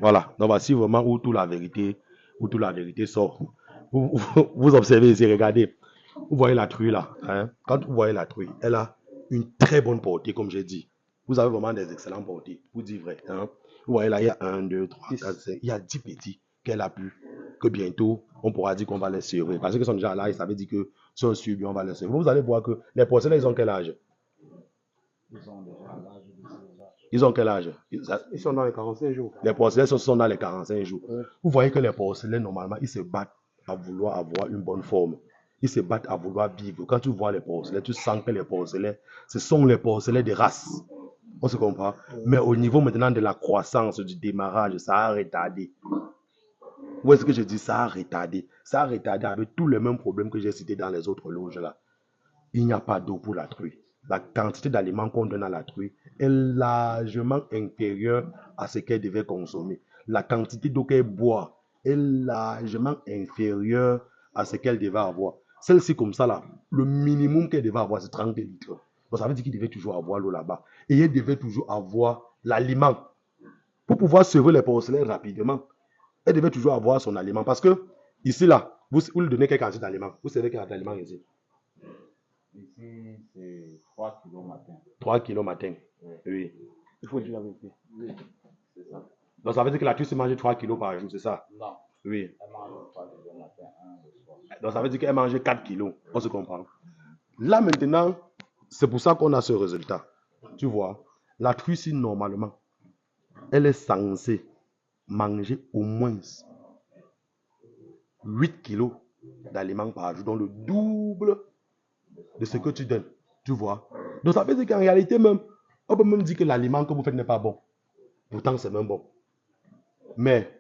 Voilà. Donc voici vraiment où toute la vérité sort. Vous observez ici, regardez. Vous voyez la truie là. Hein? Quand vous voyez la truie, elle a une très bonne portée, comme j'ai dit. Vous avez vraiment des excellentes portées, pour dire vrai. Hein? Vous voyez là, il y a 1, 2, 3, 4, 5. Il y a 10 petits qu'elle a pu. Que bientôt, on pourra dire qu'on va les suivre. Parce qu'ils sont déjà là, et ça veut dire que si on suit, on va les suivre. Vous allez voir que les porcelains, ils ont quel âge? Ils ont déjà l'âge de 16 ans. Ils ont quel âge? Ils sont dans les 45 jours. Les porcelains sont dans les 45 jours. Ouais. Vous voyez que les porcelains, normalement, ils se battent à vouloir avoir une bonne forme. Ils se battent à vouloir vivre. Quand tu vois les porcelains, tu sens que les porcelains, ce sont les porcelains de race. On se comprend. Mais au niveau maintenant de la croissance, du démarrage, ça a retardé. Où est-ce que je dis ça a retardé? Ça a retardé avec tous les mêmes problèmes que j'ai cités dans les autres loges là. Il n'y a pas d'eau pour la truie. La quantité d'aliments qu'on donne à la truie est largement inférieure à ce qu'elle devait consommer. La quantité d'eau qu'elle boit est largement inférieure à ce qu'elle devait avoir. Celle-ci, comme ça, là, le minimum qu'elle devait avoir, c'est 30 litres. Donc, ça veut dire qu'il devait toujours avoir l'eau là-bas. Et elle devait toujours avoir l'aliment. Pour pouvoir sevrer les porcelains rapidement, elle devait toujours avoir son aliment. Parce que, ici, là, vous lui donnez quelle quantité d'aliments? Vous savez quel aliment ici? Ici, c'est 3 kilos matin. 3 kilos matin. Oui. Il faut dire la vérité. Oui, c'est ça. Donc ça veut dire que la truie se mange 3 kilos par jour, c'est ça? Non, Oui. elle mange 3 kilos matin, 1 le soir. Donc ça veut dire qu'elle mange 4 kilos. On se comprend. Là maintenant, c'est pour ça qu'on a ce résultat. Tu vois, la truie, si normalement, elle est censée manger au moins 8 kilos d'aliments par jour, donc le double de ce que tu donnes. Tu vois. Donc ça veut dire qu'en réalité même, on peut même dire que l'aliment que vous faites n'est pas bon. Pourtant, c'est même bon. Mais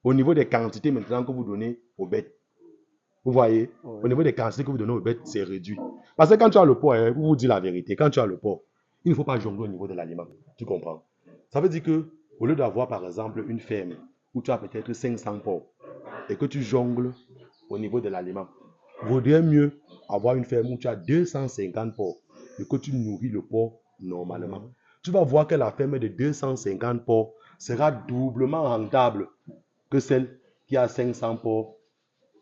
au niveau des quantités maintenant que vous donnez aux bêtes, vous voyez, au niveau des quantités que vous donnez aux bêtes, c'est réduit. Parce que quand tu as le porc, hein, vous vous dites la vérité, quand tu as le porc, il ne faut pas jongler au niveau de l'aliment. Tu comprends? Ça veut dire que au lieu d'avoir par exemple une ferme où tu as peut-être 500 porcs et que tu jongles au niveau de l'aliment, vaudrait mieux avoir une ferme où tu as 250 porcs et que tu nourris le porc normalement. Tu vas voir que la ferme de 250 porcs sera doublement rentable que celle qui a 500 porcs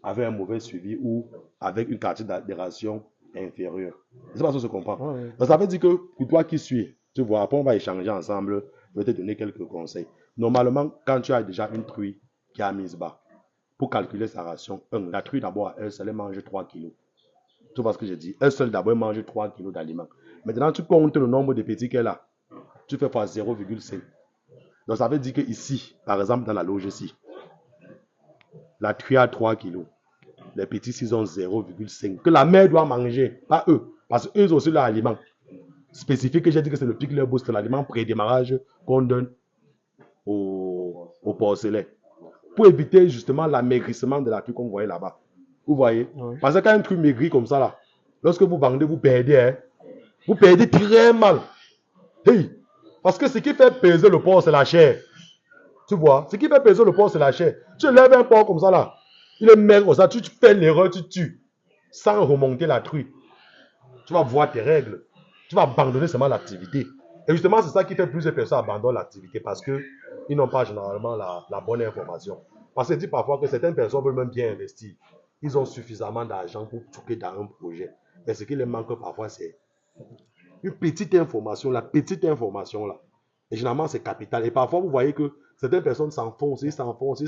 avec un mauvais suivi ou avec une quantité de ration inférieure. C'est pas ça que je comprends. Donc ça veut dire que pour toi qui suis, tu vois, après on va échanger ensemble, je vais te donner quelques conseils. Normalement, quand tu as déjà une truie qui a mise bas, pour calculer sa ration, la truie d'abord, elle seule mange 3 kilos. Tu vois ce que je dis? Elle seule d'abord mange 3 kilos d'aliments. Maintenant, tu comptes le nombre de petits qu'elle a. Tu fais fois 0,5. Donc ça veut dire que ici, par exemple, dans la loge ici, la truie a 3 kilos. Les petits, ils ont 0,5. Que la mère doit manger, pas eux. Parce qu'eux ont aussi leur aliment spécifique. Que j'ai dit que c'est le pick leur boost, l'aliment pré-démarrage qu'on donne au porcelain. Pour éviter justement l'amaigrissement de la truie qu'on voyait là-bas. Vous voyez? Parce que quand un truc maigrit comme ça, là, lorsque vous vendez, vous perdez. Hein? Vous perdez très mal. Hey! Parce que ce qui fait peser le porc, c'est la chair. Tu vois? Ce qui fait peser le porc, c'est la chair. Tu lèves un porc comme ça, là. Il est maigre comme ça. Tu fais l'erreur, tu tues. Sans remonter la truie. Tu vas voir tes règles. Tu vas abandonner seulement l'activité. Et justement, c'est ça qui fait plus de personnes abandonnent l'activité. Parce qu'ils n'ont pas généralement la bonne information. Parce que je dis parfois que certaines personnes veulent même bien investir. Ils ont suffisamment d'argent pour toucher dans un projet. Mais ce qui les manque parfois, c'est une petite information, la petite information là. Et généralement, c'est capital. Et parfois, vous voyez que certaines personnes s'enfoncent, ils s'enfoncent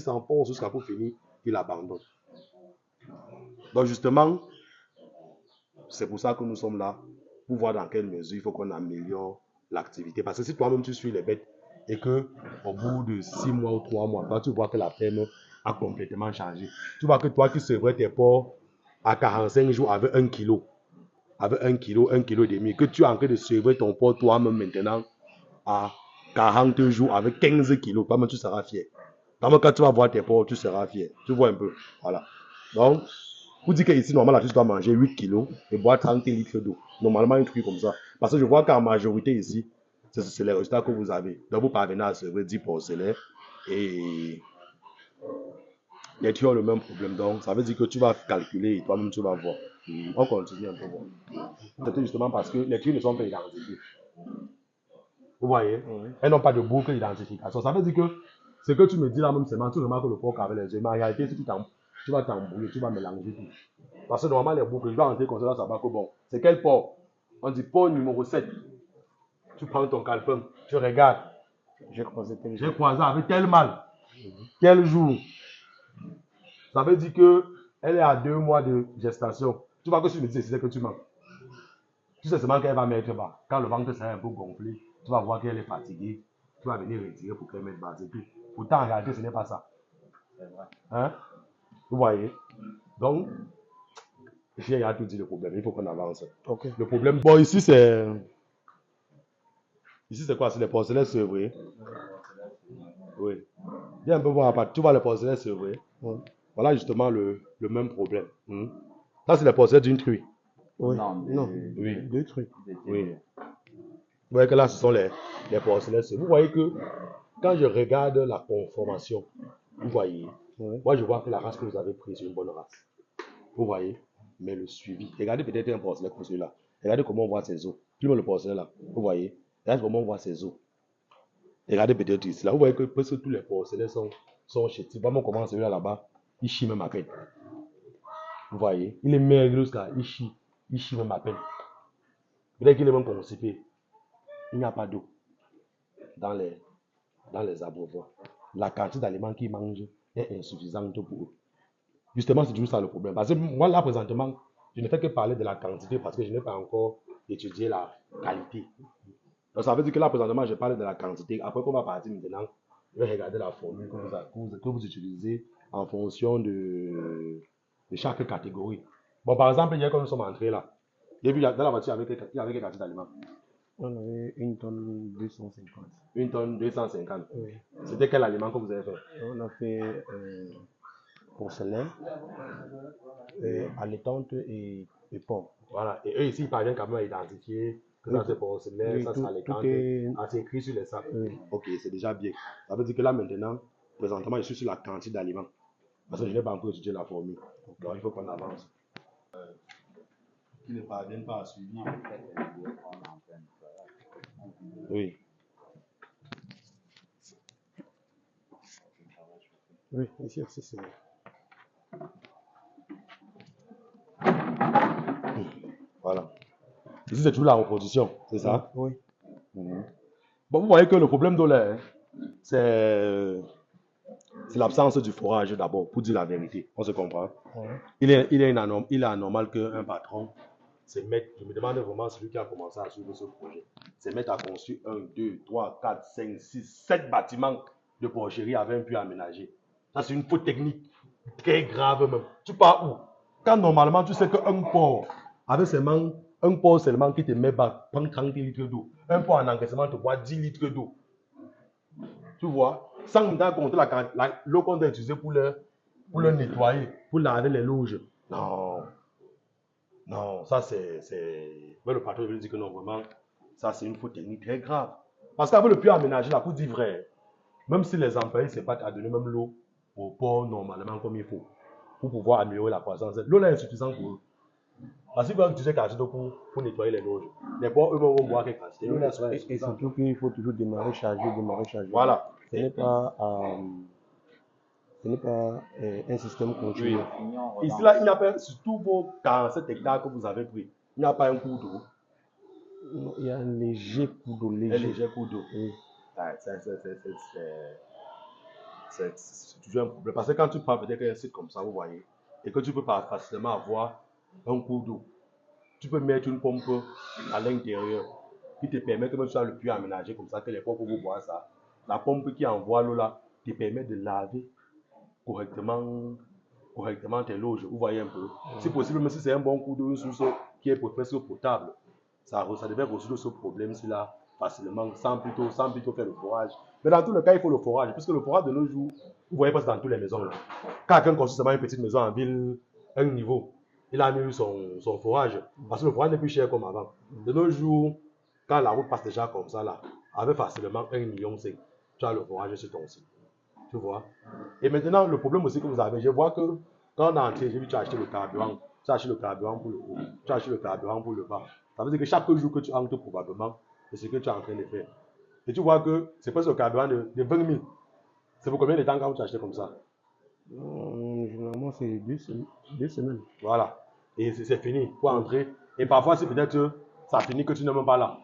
jusqu'à pour finir, ils abandonnent. Donc justement, c'est pour ça que nous sommes là, pour voir dans quelle mesure il faut qu'on améliore l'activité. Parce que si toi-même tu suis les bêtes et que au bout de 6 mois ou 3 mois, quand tu vois que la ferme a complètement changé, tu vois que toi qui sevrais tes porcs à 45 jours avec 1 kilo, avec 1 kilo, 1 kilo et demi, que tu es en train de sevrer ton porc toi-même maintenant à 40 jours avec 15 kilos, toi-même tu seras fier. Quand tu vas voir tes porcs, tu seras fier. Tu vois un peu. Voilà. Donc, vous dites qu'ici, normalement, tu dois manger 8 kilos et boire 30 litres d'eau. Normalement, un truc comme ça. Parce que je vois qu'en majorité ici, c'est les résultats que vous avez. Donc, vous parvenez à sevrer 10 porcelains et tu as le même problème. Donc, ça veut dire que tu vas calculer et toi-même, tu vas voir. On continue un peu. C'est justement parce que les trucs ne sont pas identifiés. Vous voyez? Elles n'ont pas de boucle d'identification. Ça veut dire que Ce que tu me dis là même, c'est vraiment, tu remarques le porc avec les yeux. Mais en réalité, si tu vas t'embrouiller, tu vas mélanger tout. Parce que normalement, les boucles, je vais rentrer comme ça dans sa bac. Bon, c'est quel porc? On dit porc numéro 7. Tu prends ton calepin, tu regardes. J'ai croisé tel J'ai croisé avec tel mâle. Quel jour? Ça veut dire qu'elle est à 2 mois de gestation. Tu vois que si tu me dis c'est que tu manques. Tu sais seulement qu'elle va mettre bas. Quand le ventre sera un peu gonflé, tu vas voir qu'elle est fatiguée. Tu vas venir retirer pour qu'elle mette bas. C'est tout. Pourtant, en réalité, ce n'est pas ça. C'est vrai. Hein? Vous voyez? Donc, j'ai tout dit le problème. Il faut qu'on avance. Ok. Le problème, bon, ici, c'est. Ici, c'est quoi? C'est les porcelaines sevrées. Oui. Viens un peu voir à part. Tu vois les porcelaines sevrées. Oui. Voilà justement le même problème. Ça, c'est les porcelaines d'une truie. Oui. Non, Non. Oui. Deux trucs. Oui. Vous voyez que là, ce sont les porcelaines. Vous voyez que quand je regarde la conformation, vous voyez, Oui. moi je vois que la race que vous avez prise, c'est une bonne race. Vous voyez, mais le suivi. Regardez peut-être un porcelain comme celui-là. Regardez comment on voit ses os. Plus le porcelain là, vous voyez, regardez comment on voit ses os. Regardez peut-être ici là, vous voyez que presque tous les porcelains sont chétifs. Vraiment, comment celui-là là-bas, il chie même à peine. Vous voyez, il est maigre jusqu'à il chie même à peine. Peut-être qu'il est même constipé. Il n'y a pas d'eau dans les abreuvoirs. La quantité d'aliments qu'ils mangent est insuffisante pour eux. Justement, c'est toujours ça le problème. Parce que moi, là, présentement, je ne fais que parler de la quantité parce que je n'ai pas encore étudié la qualité. Donc, ça veut dire que là, présentement, je parle de la quantité. Après qu'on va partir maintenant, je vais regarder la formule que vous utilisez en fonction de chaque catégorie. Bon, par exemple, hier, quand nous sommes entrés là, j'ai vu dans la voiture, il y avait quelle quantité d'aliments? On avait 1 tonne 250. 1 tonne 250. Oui. C'était quel aliment que vous avez fait? On a fait porcelain, allaitante et porc. Voilà. Et eux ici, ils parviennent quand même à identifier que ça Oui. c'est porcelain, Oui, ça c'est allaitante. C'est écrit sur les sacs. Oui. Ok, c'est déjà bien. Ça veut dire que là maintenant, présentement, je suis sur la quantité d'aliments. Parce que je n'ai pas encore étudié la formule. Donc il faut qu'on avance. Qui ne parviennent pas à suivre. Oui. Oui, ici aussi c'est. Voilà. Ici, c'est toujours la reproduction, c'est ça? Oui. Bon, vous voyez que le problème de l'air, c'est l'absence du forage d'abord, pour dire la vérité. On se comprend? Oui. Il est anormal qu'un patron se mette, je me demande vraiment celui qui a commencé à suivre ce projet, se mette à construire 1, 2, 3, 4, 5, 6, 7 bâtiments de porcherie avec un puits aménagé. Ça, c'est une faute technique très grave même. Tu pars où? Quand normalement, tu sais qu'un port, avec seulement un port seulement qui te met bas, prend 30 litres d'eau. Un port en encaissement te boit 10 litres d'eau. Tu vois? Sans même compter l'eau qu'on doit utiliser pour le nettoyer, pour laver les loges. Non. Non, ça c'est. Mais le patron veut dire que non, vraiment, ça c'est une faute technique très grave. Parce qu'avec le puits aménagé, là, pour dire vrai, même si les employés se battent à donner même l'eau au port normalement comme il faut, pour pouvoir améliorer la croissance, l'eau là est insuffisante pour eux. Parce qu'ils veulent utiliser quantité d'eau pour nettoyer les loges. Les ports eux-mêmes vont boire quelle quantité. L'eau là sera Et insuffisante. surtout qu'il faut toujours démarrer, charger, démarrer, charger. Voilà. Ce n'est pas un système continu. Oui. Ici, là, il n'y a pas, surtout vos 47 hectares que vous avez pris, il n'y a pas un cours d'eau. Non, il y a un léger coup d'eau. Un léger cours d'eau. Oui. C'est toujours un problème. Parce que quand tu prends peut-être un site comme ça, vous voyez, et que tu peux pas facilement avoir un cours d'eau, tu peux mettre une pompe à l'intérieur qui te permet que même tu as le puits aménagé comme ça, que les pompes vont boire ça. La pompe qui envoie l'eau là te permet de laver correctement tes loges. Vous voyez un peu. Si possible, même si c'est un bon cours d'eau, une source qui est presque potable, ça devait résoudre ce problème-là facilement, sans plutôt faire le forage. Mais dans tous les cas, il faut le forage, puisque le forage de nos jours, vous voyez pas dans toutes les maisons. Là. Quand quelqu'un construit seulement une petite maison en ville, un niveau, il a mis son forage, parce que le forage n'est plus cher comme avant. De nos jours, quand la route passe déjà comme ça, là, avec facilement 1,5 million, tu as le forage sur ton site. Tu vois? Et maintenant, le problème aussi que vous avez, je vois que quand on est entré, j'ai vu que tu as acheté le carburant. Tu as acheté le carburant pour le haut. Tu as acheté le carburant pour le bas. Ça veut dire que chaque jour que tu entres, probablement, c'est ce que tu es en train de faire. Et tu vois que c'est presque le carburant de 20 000. C'est pour combien de temps quand tu achètes comme ça? Généralement, c'est 2 semaines. Voilà. Et c'est fini. Pour entrer. Et parfois, c'est peut-être ça finit que tu n'es même pas là.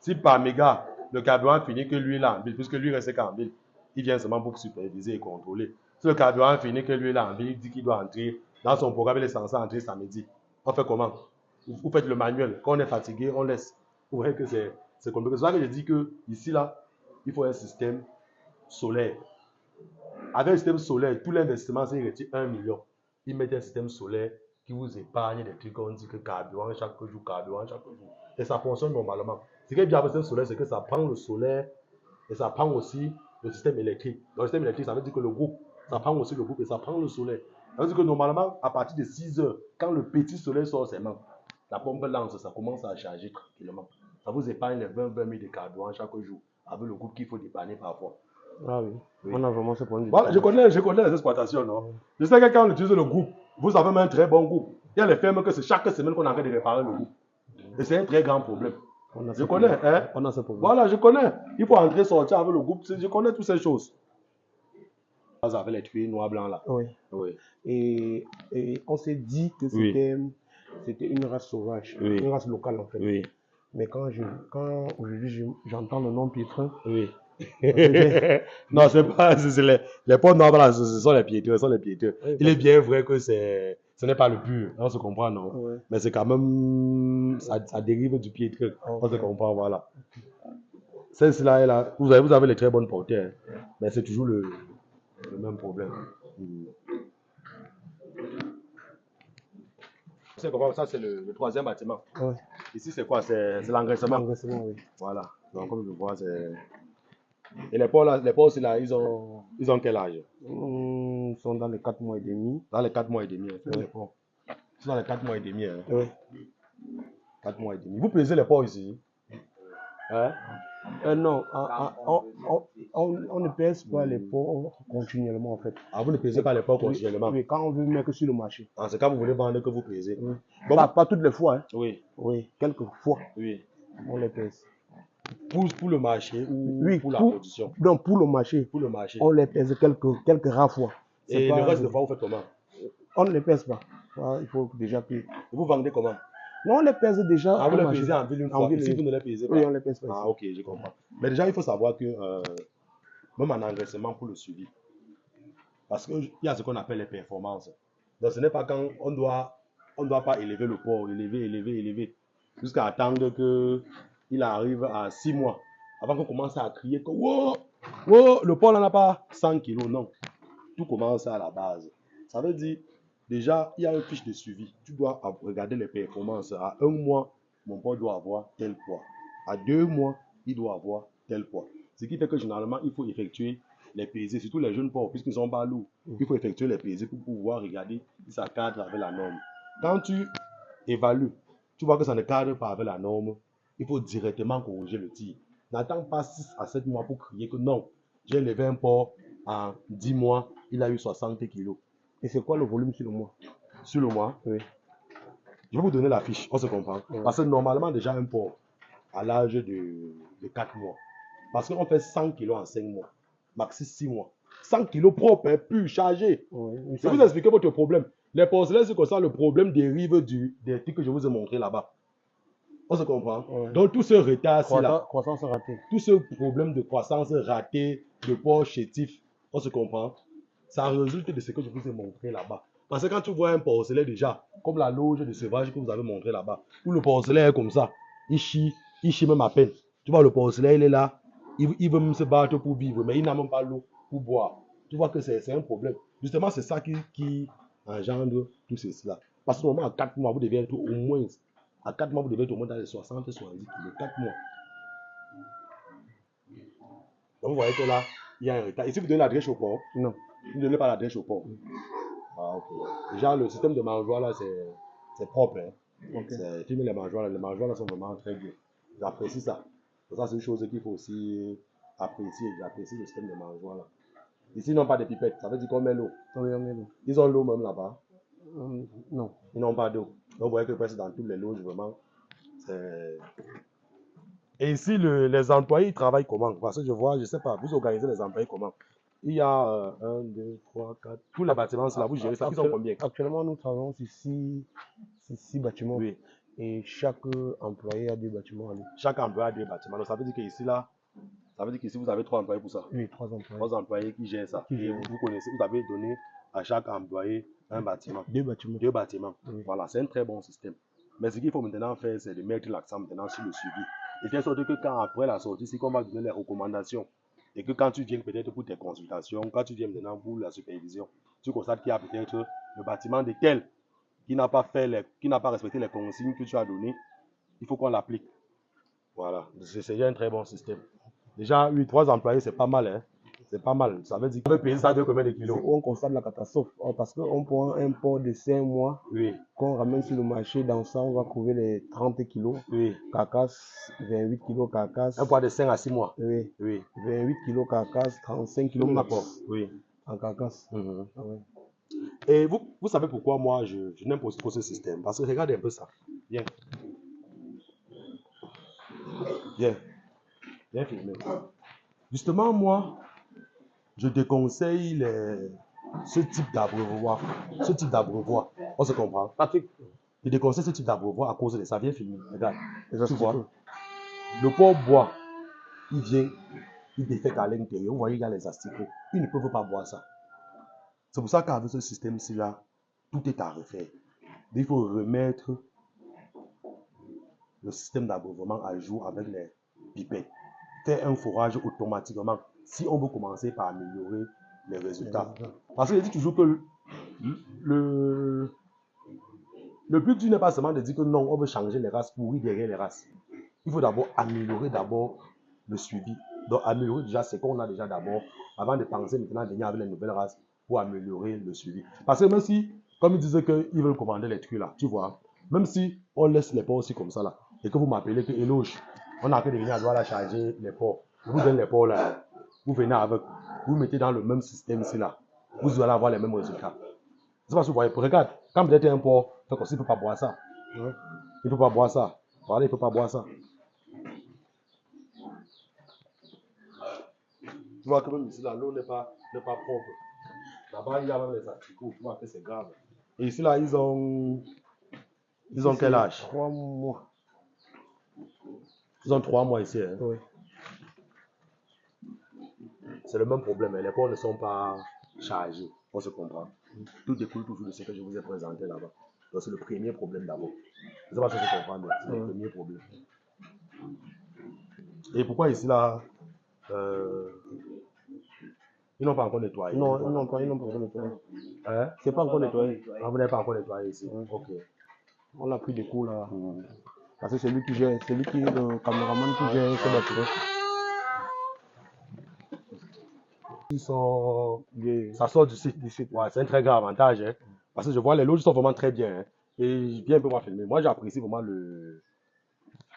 Si par méga, le carburant finit que lui est là en ville, puisque lui reste qu'en ville, il vient seulement pour superviser et contrôler. Si le carburant finit que lui est là en ville, il dit qu'il doit entrer dans son programme, il est censé entrer samedi. On fait comment? Vous faites le manuel. Quand on est fatigué, on laisse. Vous voyez que c'est compliqué. C'est ça que je dis que ici, là, il faut un système solaire. Avec un système solaire, tout l'investissement, c'est retire 1 million. Ils mettent un système solaire qui vous épargne des trucs qu'on dit que carburant chaque jour, carburant chaque jour. Et ça fonctionne normalement. Ce qui est bien avec le système solaire, c'est que ça prend le solaire et ça prend aussi le système électrique. Le système électrique, ça veut dire que le groupe, ça prend aussi le groupe et ça prend le solaire. Ça veut dire que normalement, à partir de 6 heures, quand le petit soleil sort ses mains, la pompe lance, ça commence à charger tranquillement. Ça vous épargne les 20 000 de carburant chaque jour avec le groupe qu'il faut dépanner parfois. Ah oui. On a vraiment ce problème. Voilà, je connais les exploitations, non? Je sais que quand on utilise le groupe, vous avez même un très bon groupe. Il y a les fermes que c'est chaque semaine qu'on est en train de réparer le groupe. Et c'est un très grand problème. Je connais, hein? On a ce problème. Voilà, je connais. Il faut entrer, sortir avec le groupe. Je connais toutes ces choses. Vous avez les tuyaux noirs, blancs là. Oui. Oui. Et on s'est dit que c'était une race sauvage, Oui. une race locale en fait. Oui. Mais quand aujourd'hui j'entends le nom Pietrin, Oui. Non, c'est pas. Les pots noirs là, ce sont les piéteurs. Oui, Il est bien vrai que ce n'est pas le pur. On se comprend, non? Ouais. Mais c'est quand même. Ça dérive du piétre. On se comprend, voilà. Celle-ci-là, là, vous avez les très bonnes portées, hein, mais c'est toujours le même problème. C'est comment? Ça, c'est le troisième bâtiment. Ouais. Ici, c'est quoi? C'est l'engraissement. L'engraissement, oui. Voilà. Donc, comme je vois, c'est. Et les porcs aussi, là, ils ont quel âge? Ils sont dans les 4 mois et demi. Dans les 4 mois et demi. Hein. Oui. Les porcs. Ils sont dans les 4 mois et demi. Hein. Oui. 4 mois et demi. Vous pesez les porcs ici? Hein? Non, on ne pèse pas les porcs continuellement en fait. Ah, vous ne pesez pas les porcs continuellement? Oui, quand on veut mettre sur le marché. Ah, c'est quand vous voulez vendre que vous pesez? Oui. Bon, Pas toutes les fois. Hein. oui. Oui, quelques fois, Oui. on les pèse. Pour le marché ou Oui, pour la production? Donc pour le marché, Pour le marché. on les pèse quelques rares fois. Et le reste de fois, vous faites comment? On ne les pèse pas. Il faut déjà payer. Vous vendez comment? Non, on les pèse déjà. Ah, vous les pesez en ville une fois. Ici, vous ne les pesez pas? Oui, on les pèse pas. Ah, ok, je comprends. Mais déjà, il faut savoir que même en engraissement pour le suivi, parce qu'il y a ce qu'on appelle les performances. Donc, ce n'est pas quand on doit pas élever le porc, élever, jusqu'à attendre qu'il arrive à 6 mois, avant qu'on commence à crier que wow, le porc n'a pas 100 kilos. Non, tout commence à la base. Ça veut dire, déjà, il y a une fiche de suivi. Tu dois regarder les performances. À 1 mois, mon porc doit avoir tel poids. À 2 mois, il doit avoir tel poids. Ce qui fait que généralement, il faut effectuer les pesées, surtout les jeunes porcs, puisqu'ils ne sont pas lourds. Il faut effectuer les pesées pour pouvoir regarder si ça cadre avec la norme. Quand tu évalues, tu vois que ça ne cadre pas avec la norme, il faut directement corriger le tir. N'attends pas 6 à 7 mois pour crier que non, j'ai élevé un porc en 10 mois, il a eu 60 kilos. Et c'est quoi le volume sur le mois? Sur le mois, Oui. je vais vous donner la fiche, on se comprend. Oui. Parce que normalement, déjà un porc à l'âge de 4 mois, parce qu'on fait 100 kilos en 5 mois, maxi 6 mois. 100 kilos propres, pur, chargé. Oui. Je vais vous expliquer votre problème. Les porcelaines, c'est comme ça, le problème dérive des trucs que je vous ai montré là-bas. On se comprend. Oui. Donc, tout ce retard-ci là, Croissance ratée. tout ce problème de croissance ratée, de porc chétif, on se comprend, ça résulte de ce que je vous ai montré là-bas. Parce que quand tu vois un porcelet déjà, comme la loge de sauvage que vous avez montré là-bas, où le porcelet est comme ça, il chie même à peine. Tu vois, le porcelet, il est là, il veut même se battre pour vivre, mais il n'a même pas l'eau pour boire. Tu vois que c'est un problème. Justement, c'est ça qui engendre tout ceci-là. Parce que normalement, à 4 mois, vous devez être au moins, à 4 mois, vous devez être au moins dans les 60-70 kilos. 4 mois. Donc, vous voyez que là, il y a un retard. Et si vous donnez la drèche au porc, Non. vous ne donnez pas la drèche au porc. Ah, ok. Déjà, le système de mangeoire là, c'est propre. Hein. Okay. Les mangeoires là sont vraiment très bien. J'apprécie ça. Donc, ça, c'est une chose qu'il faut aussi apprécier. J'apprécie le système de mangeoire là. Ici, ils n'ont pas de pipettes. Ça veut dire qu'on met l'eau. Oui, on met l'eau. Ils ont l'eau même là-bas. Non. Ils n'ont pas d'eau. Donc, vous voyez que presque dans toutes les loges, vraiment, Et ici, les employés, ils travaillent comment? Parce que je vois, je ne sais pas, vous organisez les employés comment? Il y a 1, 2, 3, 4. Tous les bâtiments, c'est là, vous gérez ça. Ils sont combien? Actuellement, nous travaillons sur 6 bâtiments. Oui. Et chaque employé a 2 bâtiments à lui. Chaque employé a 2 bâtiments. Donc ça veut dire qu'ici, là, ça veut dire qu'ici, vous avez 3 employés pour ça. Oui, 3 employés. 3 employés qui gèrent ça. Qui Et gèrent. vous connaissez, vous avez donné à chaque employé un bâtiment. 2 bâtiments. 2 bâtiments. Oui. Voilà, c'est un très bon système. Mais ce qu'il faut maintenant faire, c'est de mettre l'accent maintenant sur le suivi. Et faire en sorte que quand après la sortie, c'est qu'on va donner les recommandations. Et que quand tu viens peut-être pour tes consultations, quand tu viens maintenant pour la supervision, tu constates qu'il y a peut-être le bâtiment de tel qui n'a pas respecté les consignes que tu as données. Il faut qu'on l'applique. Voilà, c'est un très bon système. Déjà, 3 employés, c'est pas mal, hein. C'est pas mal. Ça veut dire qu'on peut payer ça de combien de kilos? On constate la catastrophe parce qu'on prend un porc de 5 mois Oui. qu'on ramène sur le marché. Dans ça, on va trouver les 30 kilos. Oui. Carcasse, 28 kilos carcasse. Un poids de 5 à 6 mois. Oui. Oui. 28 kilos carcasse, 35 kilos max. Oui. En carcasse. Ah ouais. Et vous savez pourquoi moi je n'aime pas trop ce système? Parce que regardez un peu ça. Viens. Viens. Viens filmer. Justement, moi, je déconseille ce type d'abreuvoir. Ce type d'abreuvoir. On se comprend. Patrick, je déconseille ce type d'abreuvoir à cause de ça. Viens filmer. Regarde. Tu vois. Le porc boit. Il vient. Il défèque à l'intérieur. Vous voyez, il y a les asticots. Ils ne peuvent pas boire ça. C'est pour ça qu'avec ce système-ci là, tout est à refaire. Il faut remettre le système d'abreuvement à jour avec les pipettes. Faire un forage automatiquement si on veut commencer par améliorer les résultats. Parce que je dis toujours que le but n'est pas seulement de dire que non, on veut changer les races pourries derrière les races. Il faut d'abord améliorer le suivi. Donc améliorer déjà ce qu'on a déjà d'abord avant de penser maintenant à venir avec les nouvelles races pour améliorer le suivi. Parce que même si, comme ils disaient qu'ils veulent commander les trucs là, tu vois, même si on laisse les porcs aussi comme ça là, et que vous m'appelez que Eloge, on a que de venir à devoir charger les porcs. Je vous donne les porcs là, vous venez avec, vous mettez dans le même système ici là, vous allez avoir les mêmes résultats. C'est parce que vous voyez, regarde, quand vous êtes un porc, il ne peut pas boire ça. Il ne peut pas boire ça. Voilà, il ne peut pas boire ça. Tu vois que même ici là, l'eau n'est pas propre. Là-bas, il y a même les asticots, tu vois que c'est grave. Et ici là, ils ont quel âge? 3 mois. Ils ont 3 mois ici. Hein? Oui. C'est le même problème, les porcs ne sont pas chargés, on se comprend. Tout découle toujours de ce que je vous ai présenté là-bas. Donc c'est le premier problème d'abord. Je ne sais pas si je comprends, c'est le premier problème. Et pourquoi ici là, ils n'ont pas encore nettoyé? Non, ils n'ont pas encore nettoyé. Hein? C'est pas encore nettoyé. Ah, vous n'avez pas encore nettoyé ici? Ok. On a pris des coups là. Parce que c'est lui qui gère, c'est lui qui est le caméraman qui gère ce bâtiment. Ça sort du site. Ouais, c'est un très grand avantage. Hein? Parce que je vois les loges sont vraiment très bien. Hein? Et viens un peu voir filmer. Moi, j'apprécie vraiment le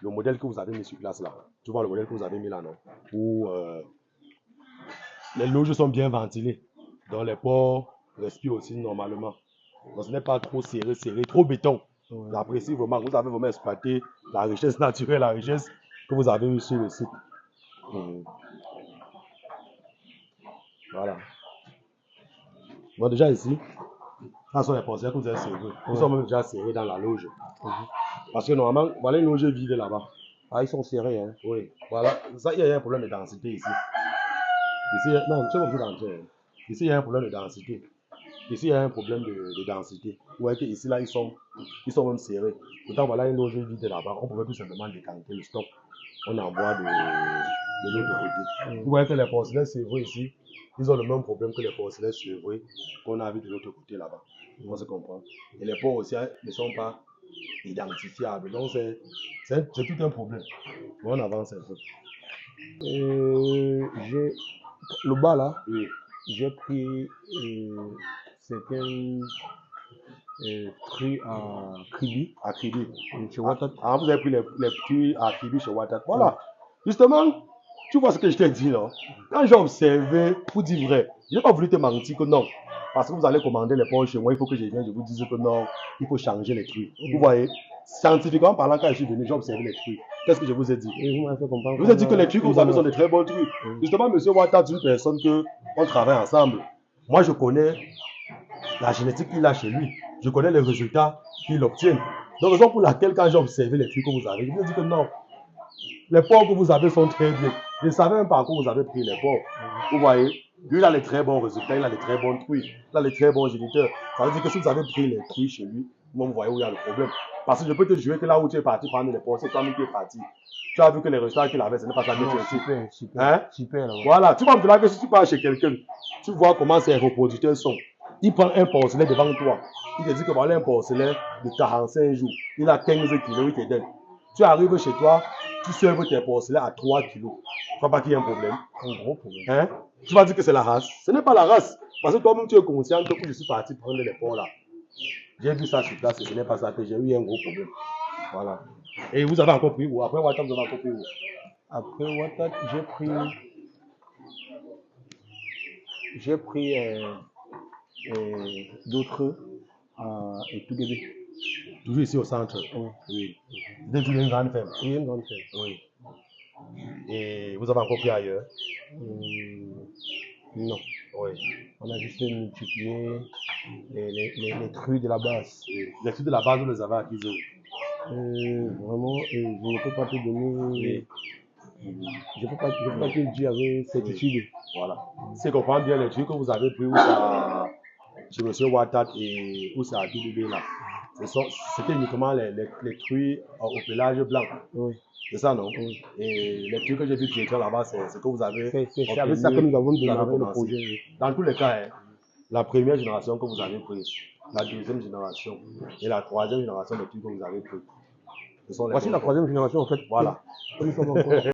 modèle que vous avez mis sur place là. Tu vois le modèle que vous avez mis là, non? Où les loges sont bien ventilées. Donc les porcs respirent aussi normalement. Donc ce n'est pas trop serré, trop béton. J'apprécie vraiment. Vous avez vraiment exploité la richesse naturelle, la richesse que vous avez eue sur le site. Voilà. Bon, déjà ici, ça sont les porcelaines que vous avez serrées. Ils sont même déjà serrés dans la loge. Parce que normalement, voilà une loge vide là-bas. Ah, ils sont serrés, hein? Oui. Voilà. Ça, il y a un problème de densité ici. Ici, non, tu vas d'entrée. Ici, il y a un problème de densité. Ici, il y a un problème de densité. Vous voyez qu'ici, là, ils sont même serrés. Pourtant, voilà une loge vide là-bas. On pouvait tout simplement décanter le stock. On envoie de l'autre côté. Vous voyez que les porcelaines serrées ici, ils ont le même problème que les porcelaines serrées qu'on a vu de l'autre côté là-bas. On se comprend. Et les porcs aussi ne sont pas identifiables. Donc, c'est tout un problème. Mais on avance un peu. Le bas là, oui. J'ai pris certains trucs à Kribi. À Kribi. Chez Watat. Ah, vous avez pris les trucs à Kribi chez Watat. Voilà. Justement, tu vois ce que je t'ai dit là. Quand j'ai observé, pour dire vrai, je n'ai pas voulu te mentir que non. Parce que vous allez commander les porcs chez moi, il faut que je vienne, je vous dise que non, il faut changer les trucs. Vous voyez? Scientifiquement parlant, quand je suis venu, j'ai observé les trucs. Qu'est-ce que je vous ai dit? Et vous m'avez fait comprendre. Je vous ai dit que les trucs que vous avez sont des très bons trucs. Justement, M. Ouattara est une personne qu'on travaille ensemble. Moi, je connais la génétique qu'il a chez lui. Je connais les résultats qu'il obtient. Donc, raison pour laquelle, quand j'ai observé les trucs que vous avez, je vous ai dit que non, les porcs que vous avez sont très bien. Je ne savais même pas où vous avez pris les porcs. Vous voyez, lui, il a les très bons résultats, il a les très bons trucs, il a les très bons géniteurs. Ça veut dire que si vous avez pris les trucs chez lui, vous voyez où il y a le problème. Parce que je peux te jurer que là où tu es parti prendre les porcs, c'est toi-même qui es parti. Tu as vu que les résultats qu'il avait, ce n'est pas ça que tu as Super, super. Hein? Super. Là, voilà, tu vois maintenant que si tu pars chez quelqu'un, tu vois comment ses reproducteurs sont. Il prend un porcelet devant toi. Il te dit que voilà un porcelet de 45 jours. Il a 15 kilos, il te donne. Tu arrives chez toi, tu serves tes porcelets à 3 kilos. Tu vois pas qu'il y a un problème? Un gros problème. Hein? Tu vas dire que c'est la race. Ce n'est pas la race. Parce que toi-même, tu es conscient que je suis parti prendre les porcs là. J'ai vu ça sur place et ce n'est pas ça que j'ai eu un gros problème. Voilà. Et vous avez encore pris où? Après Ouattara, vous avez encore pris où? Après Ouattara, j'ai pris d'autres et tout début. Toujours ici au centre. Oui. Vous êtes une grande ferme. Oui, une grande ferme. Oui. Et vous avez encore pris ailleurs? Non. Oui. On a juste multiplié les trucs de la base. Les trucs de la base, vous les avez acquis où? Vraiment, je ne peux pas te donner. Je ne peux pas te dire avec certitude. Voilà. Si je comprends bien, les trucs que vous avez pris où ça, chez M. Ouattara et où ça a tout là, c'était uniquement les trucs au pelage blanc. Oui. C'est ça, non? Oui. Et les trucs que j'ai vu piétiner là-bas, c'est ce que vous avez. C'est avec ça que nous avons démarré le projet. Dans tous les cas, la première génération que vous avez prise, la deuxième génération et la troisième génération des trucs que vous avez pris. Voici la troisième génération en fait. Voilà.